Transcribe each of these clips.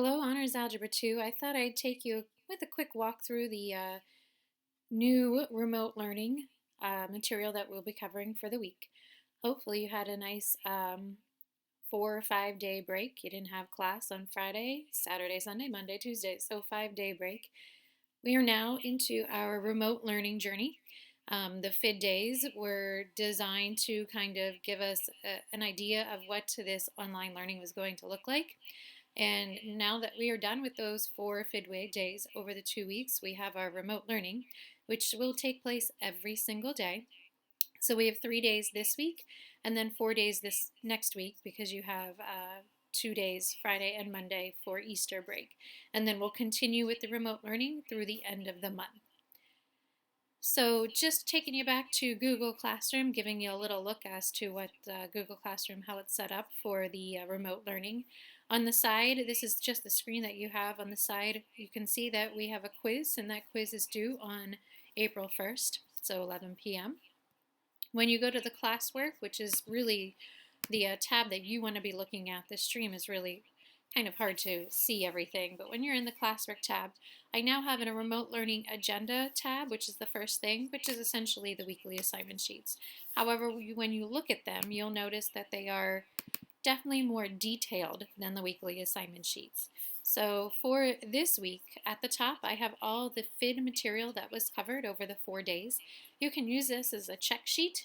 Hello, Honors Algebra 2. I thought I'd take you with a quick walk through the new remote learning material that we'll be covering for the week. Hopefully you had a nice 4 or 5 day break. You didn't have class on Friday, Saturday, Sunday, Monday, Tuesday, so 5 day break. We are now into our remote learning journey. The FID days were designed to kind of give us an idea of what this online learning was going to look like. And now that we are done with those 4 FIDWay days over the 2 weeks, we have our remote learning, which will take place every single day. So we have 3 days this week and then 4 days this next week because you have 2 days, Friday and Monday, for Easter break. And then we'll continue with the remote learning through the end of the month. So just taking you back to Google Classroom, giving you a little look as to what Google Classroom, how it's set up for the remote learning. On the side, this is just the screen that you have on the side. You can see that we have a quiz, and that quiz is due on April 1st, so 11 p.m. When you go to the classwork, which is really the tab that you want to be looking at, the stream is really kind of hard to see everything, but when you're in the classwork tab, I now have a remote learning agenda tab, which is the first thing, which is essentially the weekly assignment sheets. However, when you look at them, you'll notice that they are definitely more detailed than the weekly assignment sheets. So for this week, at the top, I have all the FID material that was covered over the 4 days. You can use this as a check sheet.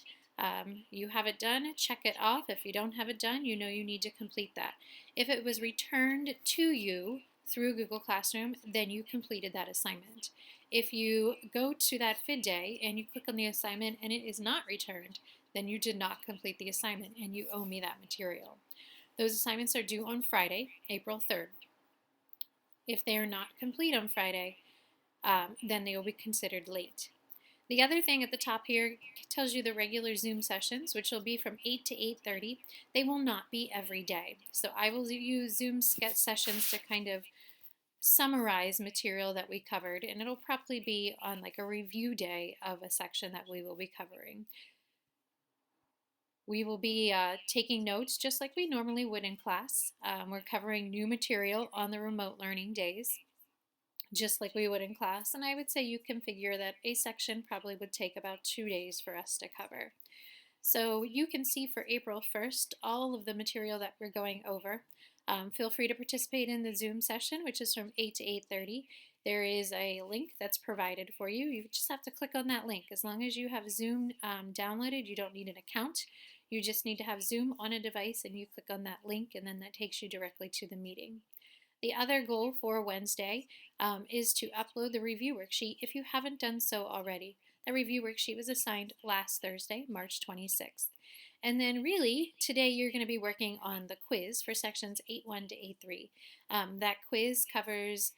You have it done, check it off. If you don't have it done, you know you need to complete that. If it was returned to you through Google Classroom, then you completed that assignment. If you go to that FID day and you click on the assignment and it is not returned, then you did not complete the assignment and you owe me that material. Those assignments are due on Friday, April 3rd. If they are not complete on Friday, then they will be considered late. The other thing at the top here tells you the regular Zoom sessions, which will be from 8 to 8:30. They will not be every day. So I will use Zoom sessions to kind of summarize material that we covered, and it'll probably be on like a review day of a section that we will be covering. We will be taking notes just like we normally would in class. We're covering new material on the remote learning days, just like we would in class. And I would say you can figure that a section probably would take about 2 days for us to cover. So you can see for April 1st all of the material that we're going over. Feel free to participate in the Zoom session, which is from 8 to 8:30. There is a link that's provided for you. You just have to click on that link. As long as you have Zoom downloaded, you don't need an account. You just need to have Zoom on a device and you click on that link and then that takes you directly to the meeting. The other goal for Wednesday is to upload the review worksheet if you haven't done so already. The review worksheet was assigned last Thursday, March 26th. And then really, today you're going to be working on the quiz for sections 8.1 to 8.3. That quiz covers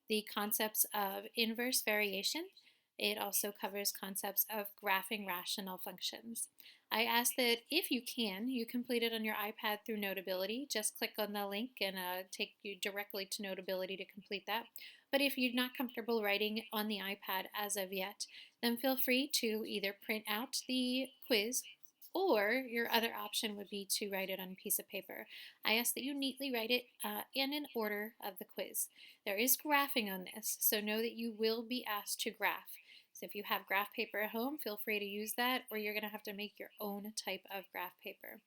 the concepts of inverse variation. It also covers concepts of graphing rational functions. I ask that if you can, you complete it on your iPad through Notability. Just click on the link and take you directly to Notability to complete that. But if you're not comfortable writing on the iPad as of yet, then feel free to either print out the quiz or your other option would be to write it on a piece of paper. I ask that you neatly write it in an order of the quiz. There is graphing on this, so know that you will be asked to graph. So if you have graph paper at home, feel free to use that, or you're going to have to make your own type of graph paper.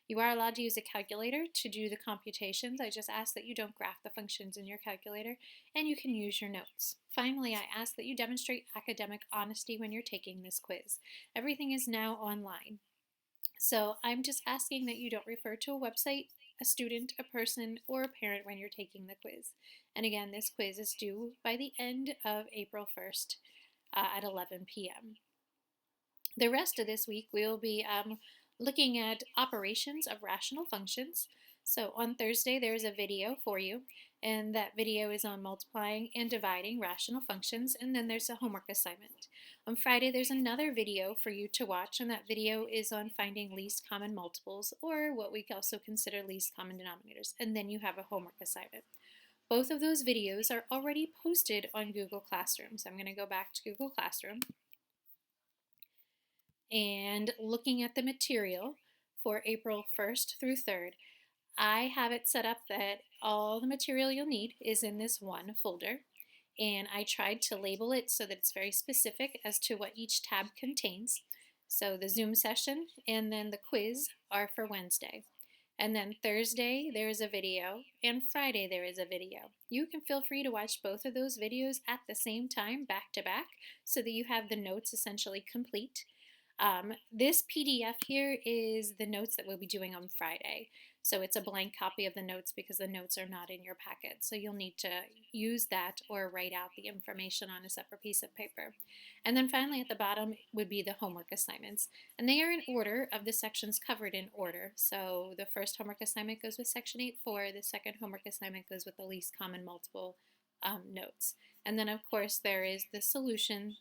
You are allowed to use a calculator to do the computations. I just ask that you don't graph the functions in your calculator, and you can use your notes. Finally, I ask that you demonstrate academic honesty when you're taking this quiz. Everything is now online. So I'm just asking that you don't refer to a website, a student, a person, or a parent when you're taking the quiz. And again, this quiz is due by the end of April 1st at 11 p.m. The rest of this week, we'll be looking at operations of rational functions. So on Thursday, there's a video for you, and that video is on multiplying and dividing rational functions, and then there's a homework assignment. On Friday, there's another video for you to watch, and that video is on finding least common multiples, or what we also consider least common denominators, and then you have a homework assignment. Both of those videos are already posted on Google Classroom. So I'm going to go back to Google Classroom. And looking at the material for April 1st through 3rd, I have it set up that all the material you'll need is in this one folder, and I tried to label it so that it's very specific as to what each tab contains. So the Zoom session and then the quiz are for Wednesday. And then Thursday there is a video, and Friday there is a video. You can feel free to watch both of those videos at the same time, back to back, so that you have the notes essentially complete. This PDF here is the notes that we'll be doing on Friday. So it's a blank copy of the notes because the notes are not in your packet. So you'll need to use that or write out the information on a separate piece of paper. And then finally at the bottom would be the homework assignments. And they are in order of the sections covered in order. So the first homework assignment goes with section 8.4. The second homework assignment goes with the least common multiple notes. And then of course there is the solution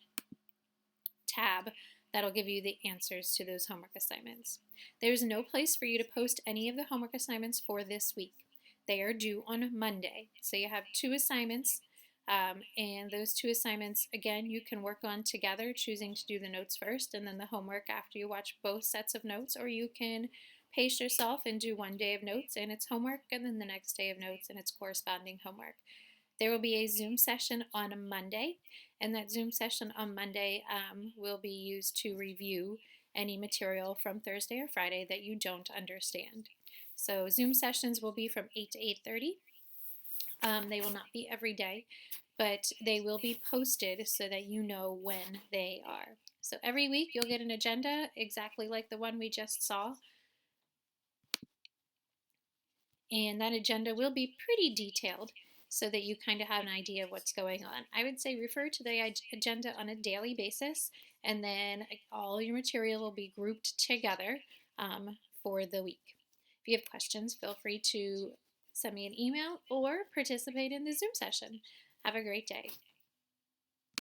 tab that'll give you the answers to those homework assignments. There's no place for you to post any of the homework assignments for this week. They are due on Monday. So you have 2 assignments, and those 2 assignments, again, you can work on together, choosing to do the notes first and then the homework after you watch both sets of notes, or you can pace yourself and do 1 day of notes and its homework, and then the next day of notes and its corresponding homework. There will be a Zoom session on Monday, and that Zoom session on Monday will be used to review any material from Thursday or Friday that you don't understand. So Zoom sessions will be from 8 to 8:30. They will not be every day, but they will be posted so that you know when they are. So every week you'll get an agenda exactly like the one we just saw. And that agenda will be pretty detailed so that you kind of have an idea of what's going on. I would say refer to the agenda on a daily basis, and then all your material will be grouped together for the week. If you have questions, feel free to send me an email or participate in the Zoom session. Have a great day.